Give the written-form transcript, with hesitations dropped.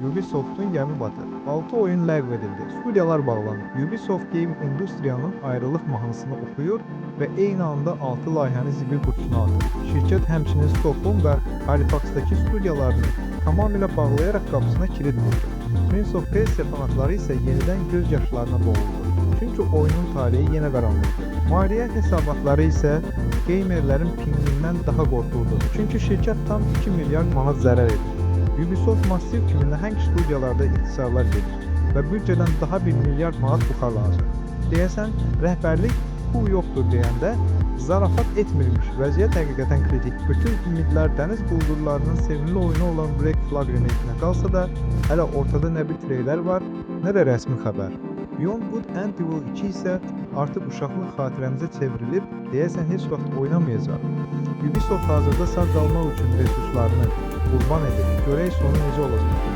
Ubisoft'un gəmi batır. 6 oyun ləğv edildi. Studiyalar bağlandı. Ubisoft Game industriyanın ayrılıq mahnısını oxuyur və eyni anda 6 layihəni zibil qutusuna atır. Şirkət həmçinin Stockholm və Halifaxdakı studiyalarını tamamilə bağlayaraq qapısına kilit vurdu. Prince of Persia fanatları isə yenidən göz yaşlarına boğuldu. Çünki oyunun taleyi yenə qaranlıqdır. Maliyyə hesabatları isə gamerlərin pinqindən daha qorxuludur. Çünki şirkət tam 2 milyard manat zərər edir. Ubisoft massiv kimi nəhəng studiyalarda ixtisarlar verir və büdcədən daha 1 milyard manat buxarlanacaq. Deyəsən, rəhbərlik pul yoxdur deyəndə zarafat etmirmiş. Vəziyyət həqiqətən kritik. Bütün ümidlər dəniz quldurlarının sevimli oyunu olan Black Flag remake-nə qalsa da, hələ ortada nə bir treyler var, nə də rəsmi xəbər. Beyond Good and Evil 2 isə artıq uşaqlıq xatirəmizə çevrilib, deyəsən heç vaxt oynamayacaq. Ubisoft hazırda sağ qalmaq üçün resurslarını qurban edir. Görək sonu necə olacaq.